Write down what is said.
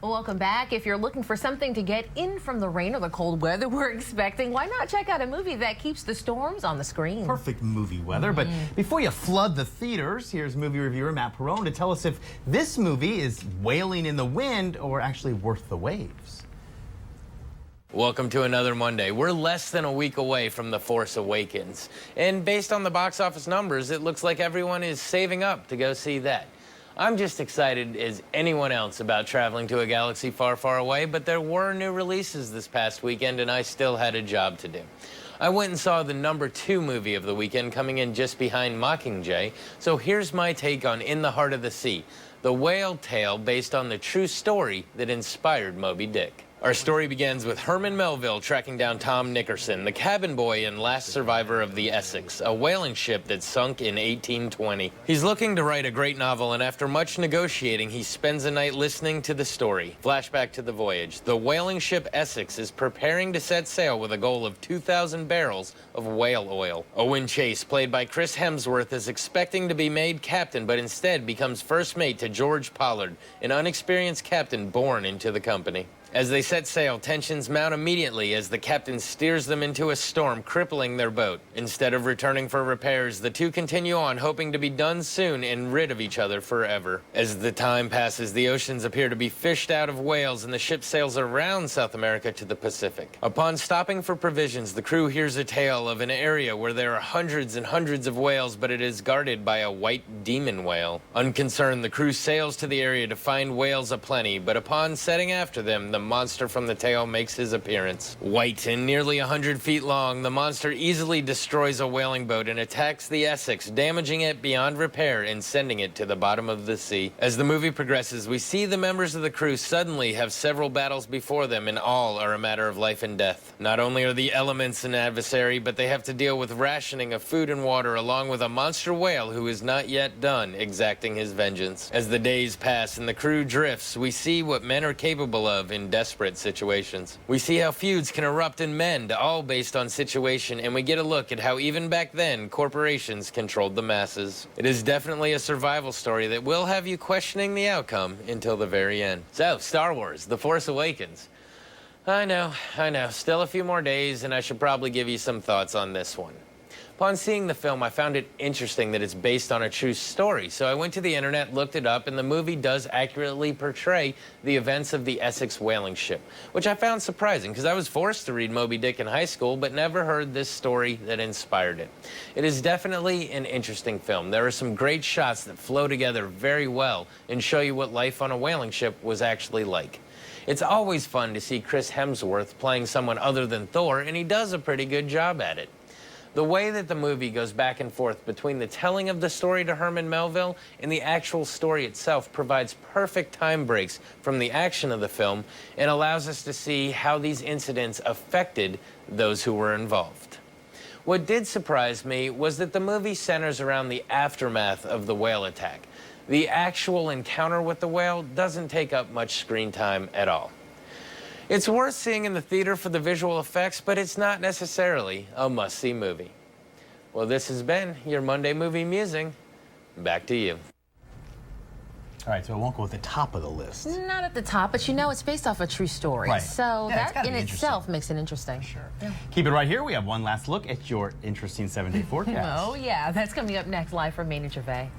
Well, welcome back. If you're looking for something to get in from the rain or the cold weather we're expecting, why not check out a movie that keeps the storms on the screen? Perfect movie weather. But before you flood the theaters, here's movie reviewer Matt Perrone to tell us if this movie is wailing in the wind or actually worth the waves. Welcome to another Monday. We're less than a week away from The Force Awakens. And based on the box office numbers, it looks like everyone is saving up to go see that. I'm just excited as anyone else about traveling to a galaxy far, far away, but there were new releases this past weekend and I still had a job to do. I went and saw the #2 movie of the weekend, coming in just behind Mockingjay. So here's my take on In the Heart of the Sea, the whale tale based on the true story that inspired Moby Dick. Our story begins with Herman Melville tracking down Tom Nickerson, the cabin boy and last survivor of the Essex, a whaling ship that sunk in 1820. He's looking to write a great novel, and after much negotiating, he spends a night listening to the story. Flashback to the voyage. The whaling ship Essex is preparing to set sail with a goal of 2,000 barrels of whale oil. Owen Chase, played by Chris Hemsworth, is expecting to be made captain, but instead becomes first mate to George Pollard, an unexperienced captain born into the company. As they set sail, tensions mount immediately as the captain steers them into a storm, crippling their boat. Instead of returning for repairs, the two continue on, hoping to be done soon and rid of each other forever. As the time passes, the oceans appear to be fished out of whales, and the ship sails around South America to the Pacific. Upon stopping for provisions, the crew hears a tale of an area where there are hundreds and hundreds of whales, but it is guarded by a white demon whale. Unconcerned, the crew sails to the area to find whales aplenty, but upon setting after them, the monster from the tale makes his appearance. White and nearly 100 feet long, the monster easily destroys a whaling boat and attacks the Essex, damaging it beyond repair and sending it to the bottom of the sea. As the movie progresses, we see the members of the crew suddenly have several battles before them, and all are a matter of life and death. Not only are the elements an adversary, but they have to deal with rationing of food and water, along with a monster whale who is not yet done exacting his vengeance. As the days pass and the crew drifts, we see what men are capable of in desperate situations. We see how feuds can erupt and mend, all based on situation, and we get a look at how even back then, corporations controlled the masses. It is definitely a survival story that will have you questioning the outcome until the very end. So, Star Wars, The Force Awakens. I know, still a few more days, and I should probably give you some thoughts on this one. Upon seeing the film, I found it interesting that it's based on a true story. So I went to the internet, looked it up, and the movie does accurately portray the events of the Essex whaling ship, which I found surprising because I was forced to read Moby Dick in high school, but never heard this story that inspired it. It is definitely an interesting film. There are some great shots that flow together very well and show you what life on a whaling ship was actually like. It's always fun to see Chris Hemsworth playing someone other than Thor, and he does a pretty good job at it. The way that the movie goes back and forth between the telling of the story to Herman Melville and the actual story itself provides perfect time breaks from the action of the film and allows us to see how these incidents affected those who were involved. What did surprise me was that the movie centers around the aftermath of the whale attack. The actual encounter with the whale doesn't take up much screen time at all. It's worth seeing in the theater for the visual effects, but it's not necessarily a must-see movie. Well, this has been your Monday Movie Musing. Back to you. All right, so it won't go at the top of the list. Not at the top, but you know it's based off a true story. Right. So Yeah, that in itself makes it interesting. Sure. Yeah. Keep it right here. We have one last look at your interesting 7-day forecast. Oh, yeah. That's coming up next live from Main and Gervais.